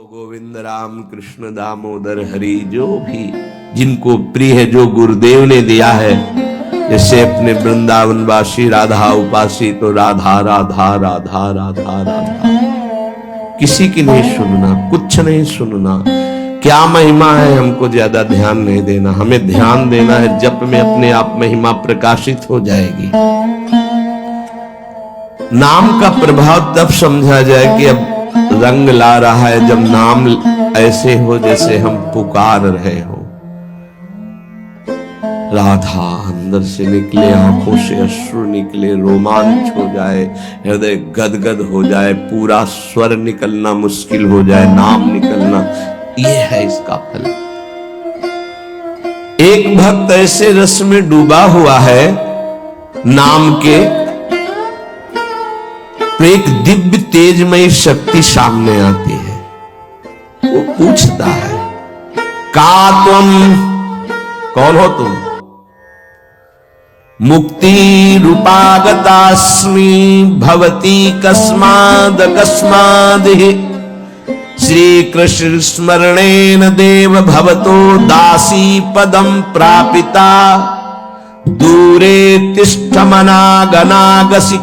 गोविंद राम कृष्ण दामोदर हरि, जो भी जिनको प्रिय है, जो गुरुदेव ने दिया है, जैसे अपने वृंदावनवासी राधा उपासी, तो राधा राधा राधा राधा राधा, किसी की नहीं सुनना, कुछ नहीं सुनना। क्या महिमा है हमको ज्यादा ध्यान नहीं देना, हमें ध्यान देना है जप में अपने आप महिमा प्रकाशित हो जाएगी। नाम का प्रभाव तब समझा जाए कि अब रंग ला रहा है जब नाम ऐसे हो जैसे हम पुकार रहे हो। राधा अंदर से निकले, आंखों से अश्रु निकले, रोमांच हो जाए, हृदय गदगद हो जाए, पूरा स्वर निकलना मुश्किल हो जाए, नाम निकलना, ये है इसका फल। एक भक्त ऐसे रस में डूबा हुआ है नाम के, तो एक दिव्य तेजमयी शक्ति सामने आती है। वो पूछता है, का तुम, कौन हो तुम? मुक्ति रूपागतास्मि भवती कस्माद कस्माद, श्री कृष्ण स्मरणेन देव भवतो दासी पदम प्रापिता, दूरे तिष्ठमनागनागसि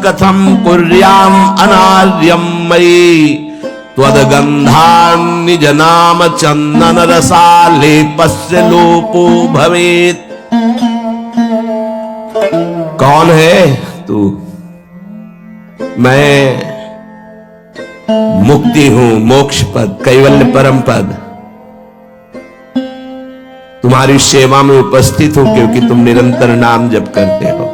कथम कुर्याम अनार्यम मयि, त्वद्गन्धान् निज नाम चंदन रसालेपस्य लोपो भवेत्। कौन है तू? मैं मुक्ति हूं, मोक्ष पद, कैवल्य परम पद, तुम्हारी सेवा में उपस्थित हूं क्योंकि तुम निरंतर नाम जप करते हो।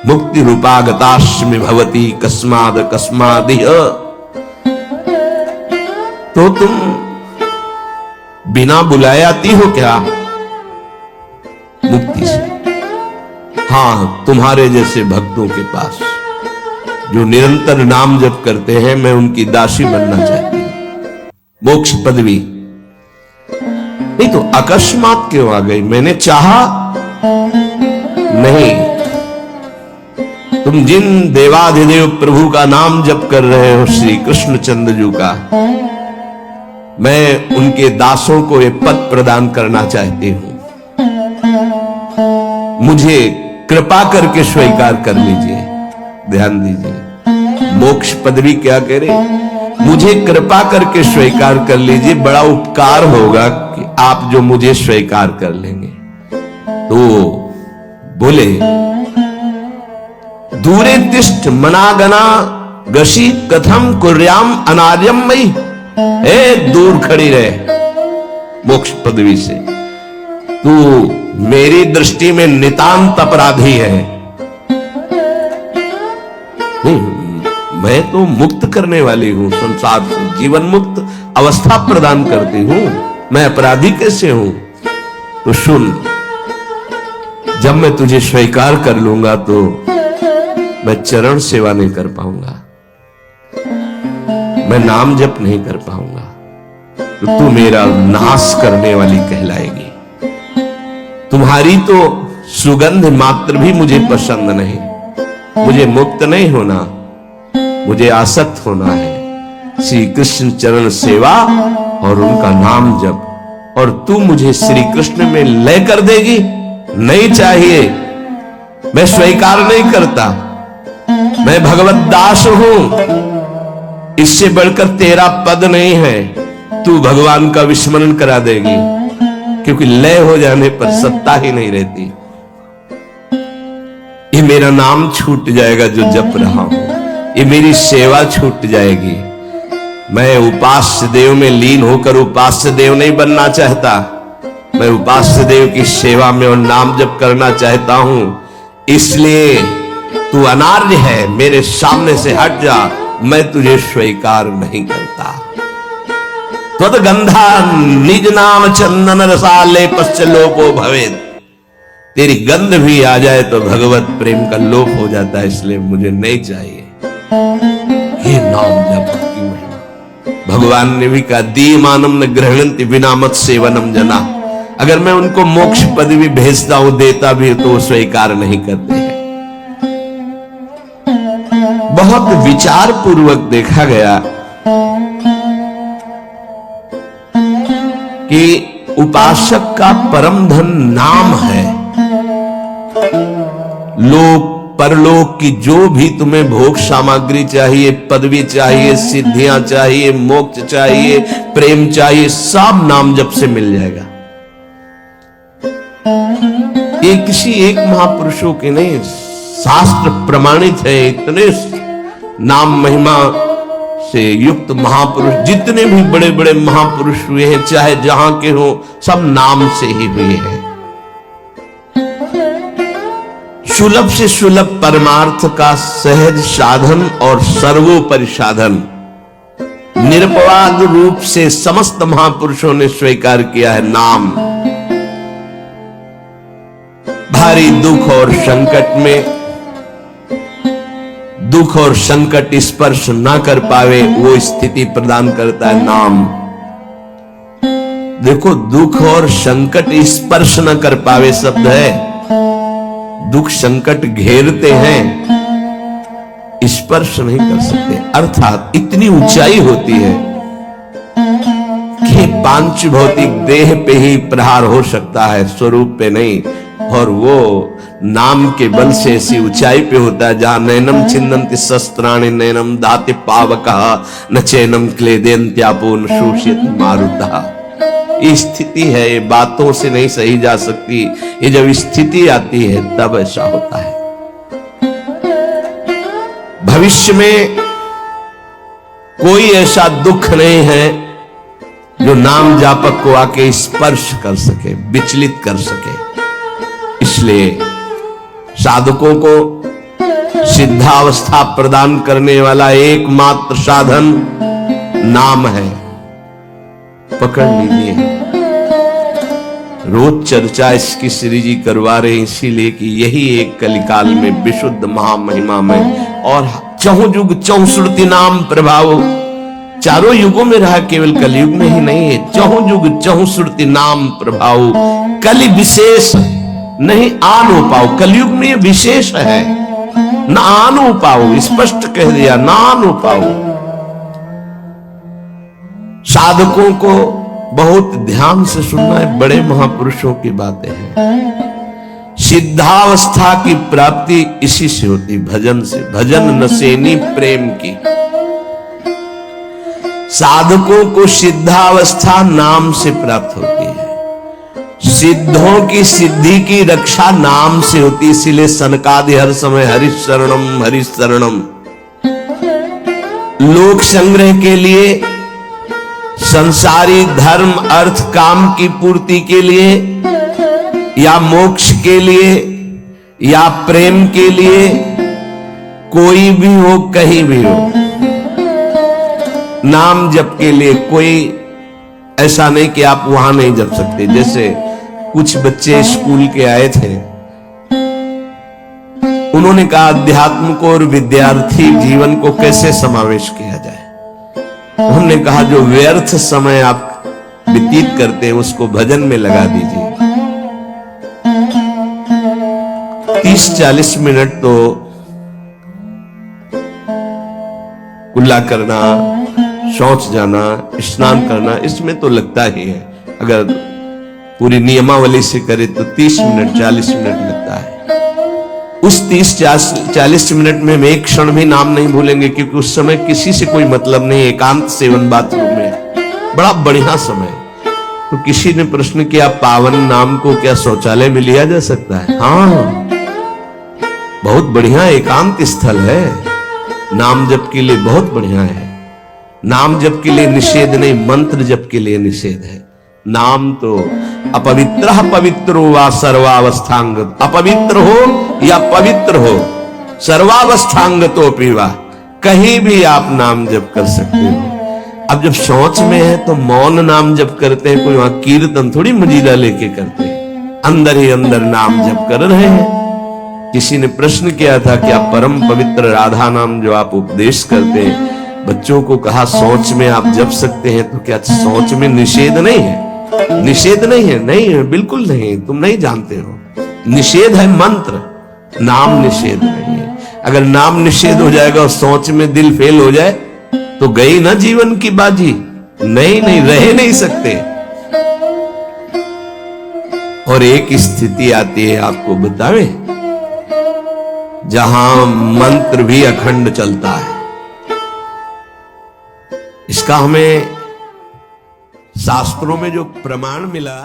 मुक्ति रूपागतास्मि भवती कस्माद कस्मादिह, तो तुम बिना बुलाए आती हो क्या मुक्ति से? हाँ, तुम्हारे जैसे भक्तों के पास जो निरंतर नाम जप करते हैं, मैं उनकी दासी बनना चाहती हूं। मोक्ष पदवी नहीं तो अकस्मात क्यों आ गई? मैंने चाहा नहीं। तुम जिन देवाधिदेव प्रभु का नाम जप कर रहे हो, श्री कृष्ण चंद्र जी का, मैं उनके दासों को ये पद प्रदान करना चाहती हूं। मुझे कृपा करके स्वीकार कर लीजिए। ध्यान दीजिए, मोक्ष पदवी क्या कह रहे? मुझे कृपा करके स्वीकार कर लीजिए, बड़ा उपकार होगा कि आप जो मुझे स्वीकार कर लेंगे। तो बोले, दूरे तिष्ठ मनागना गशी कथम कुर्याम अनार्यम मयि, दूर खड़ी रहे मोक्ष पदवी से, तू मेरी दृष्टि में नितांत अपराधी है। नहीं, मैं तो मुक्त करने वाली हूं, संसार से जीवन मुक्त अवस्था प्रदान करती हूं, मैं अपराधी कैसे हूं? तो सुन, जब मैं तुझे स्वीकार कर लूंगा तो मैं चरण सेवा नहीं कर पाऊंगा, मैं नाम जप नहीं कर पाऊंगा, तो तू मेरा नाश करने वाली कहलाएगी। तुम्हारी तो सुगंध मात्र भी मुझे पसंद नहीं, मुझे मुक्त नहीं होना, मुझे आसक्त होना है श्री कृष्ण चरण सेवा और उनका नाम जप। और तू मुझे श्री कृष्ण में लय कर देगी? नहीं चाहिए, मैं स्वीकार नहीं करता, मैं भगवत दास हूं, इससे बढ़कर तेरा पद नहीं है। तू भगवान का विस्मरण करा देगी, क्योंकि लय हो जाने पर सत्ता ही नहीं रहती। ये मेरा नाम छूट जाएगा जो जप रहा हूं, ये मेरी सेवा छूट जाएगी। मैं उपास्य देव में लीन होकर उपास्य देव नहीं बनना चाहता, मैं उपास्य देव की सेवा में और नाम जप करना चाहता हूं। इसलिए तू अनार्य है, मेरे सामने से हट जा, मैं तुझे स्वीकार नहीं करता। त्वद्गंधा निज नाम चंदन रसालेपस्य लोपो भवेत्, तेरी गंध भी आ जाए तो भगवत प्रेम का लोप हो जाता है, इसलिए मुझे नहीं चाहिए। ये नाम जप की महिमा, भगवान ने भी कहा, दीयमानम न गृह्णन्ति विना मत सेवनम जना। अगर मैं उनको मोक्ष पदवी भेजता हूं, देता भी तो स्वीकार नहीं करते हैं। बहुत विचार पूर्वक देखा गया कि उपासक का परम धन नाम है। लोक परलोक की जो भी तुम्हें भोग सामग्री चाहिए, पदवी चाहिए, सिद्धियां चाहिए, मोक्ष चाहिए, प्रेम चाहिए, सब नाम जप से मिल जाएगा। ये किसी एक महापुरुषों के नहीं, शास्त्र प्रमाणित है। इतने नाम महिमा से युक्त महापुरुष, जितने भी बड़े बड़े महापुरुष हुए हैं, चाहे जहां के हो, सब नाम से ही हुए हैं। सुलभ से सुलभ परमार्थ का सहज साधन और सर्वोपरि साधन निरपवाद रूप से समस्त महापुरुषों ने स्वीकार किया है नाम। भारी दुख और संकट में, दुख और संकट स्पर्श ना कर पावे वो स्थिति प्रदान करता है नाम। देखो, दुख और संकट स्पर्श न कर पावे शब्द है। दुख संकट घेरते हैं, स्पर्श नहीं कर सकते। अर्थात इतनी ऊंचाई होती है कि पांच भौतिक देह पे ही प्रहार हो सकता है, स्वरूप पे नहीं। और वो नाम के बल से ऐसी ऊंचाई पे होता है जहां नैनम छिन्नन्ति शस्त्राणि नैनम दाति पावकः न चैनम क्लेदेन्त्यापो न शोष्यति मारुतः। ये स्थिति है, ये बातों से नहीं सही जा सकती। ये जब स्थिति आती है तब ऐसा होता है। भविष्य में कोई ऐसा दुख नहीं है जो नाम जापक को आके स्पर्श कर सके, विचलित कर सके। इसलिए साधकों को सिद्धावस्था प्रदान करने वाला एकमात्र साधन नाम है। पकड़ लीजिए। रोज चर्चा इसकी श्री जी करवा रहे हैं, इसीलिए कि यही एक कलिकाल में विशुद्ध महामहिमा में और चहुयुग चहुश्रुति नाम प्रभाव चारों युगों में रहा, केवल कलयुग में ही नहीं है। चहुयुग चहुश्रुति नाम प्रभाव, कलि विशेष नहीं आन हो पाओ। कलयुग में ये विशेष है, न आन हो पाओ, स्पष्ट कह दिया, ना आन हो पाओ। साधकों को बहुत ध्यान से सुनना है, बड़े महापुरुषों की बातें हैं। सिद्धावस्था की प्राप्ति इसी से होती, भजन से। भजन नसेनी प्रेम की। साधकों को सिद्धावस्था नाम से प्राप्त होती है। सिद्धों की सिद्धि की रक्षा नाम से होती, इसीलिए सनकादि हर समय हरिश शरणम हरिश शरणम। लोक संग्रह के लिए, संसारी धर्म अर्थ काम की पूर्ति के लिए, या मोक्ष के लिए, या प्रेम के लिए, कोई भी हो, कहीं भी हो, नाम जप के लिए कोई ऐसा नहीं कि आप वहां नहीं जप सकते। जैसे कुछ बच्चे स्कूल के आए थे, उन्होंने कहा अध्यात्म को और विद्यार्थी जीवन को कैसे समावेश किया जाए। हमने कहा जो व्यर्थ समय आप व्यतीत करते हैं उसको भजन में लगा दीजिए। 30-40 मिनट तो कुल्ला करना, शौच जाना, स्नान करना, इसमें तो लगता ही है। अगर पूरी नियमावली से करे तो 30 मिनट 40 मिनट लगता है। उस 30-40 मिनट में हम एक क्षण भी नाम नहीं भूलेंगे, क्योंकि उस समय किसी से कोई मतलब नहीं, एकांत सेवन बाथरूम में, बड़ा बढ़िया समय। तो किसी ने प्रश्न किया, पावन नाम को क्या शौचालय में लिया जा सकता है? हाँ, बहुत बढ़िया एकांत स्थल है, नाम जप के लिए बहुत बढ़िया है। नाम जप के लिए निषेध नहीं, मंत्र जप के लिए निषेध है। नाम तो अपवित्र पवित्रो वा सर्वावस्थांग, अपवित्र हो या पवित्र हो, सर्वावस्थांग तो पीवा, कहीं भी आप नाम जप कर सकते हो। अब जब शौच में है तो मौन नाम जप करते हैं, कोई वहां कीर्तन थोड़ी मजीरा लेके करते हैं, अंदर ही अंदर नाम जप कर रहे हैं। किसी ने प्रश्न किया था कि आप परम पवित्र राधा नाम जो आप उपदेश करते हैं, बच्चों को कहा शौच में आप जप सकते हैं, तो क्या शौच में निषेध नहीं है? निषेध नहीं है, नहीं है, बिल्कुल नहीं, तुम नहीं जानते हो। निषेध है मंत्र, नाम निषेध नहीं है। अगर नाम निषेध हो जाएगा और शौच में दिल फेल हो जाए तो गई ना जीवन की बाजी, नहीं रह नहीं सकते। और एक स्थिति आती है, आपको बतावे, जहां मंत्र भी अखंड चलता है। इसका हमें शास्त्रों में जो प्रमाण मिला,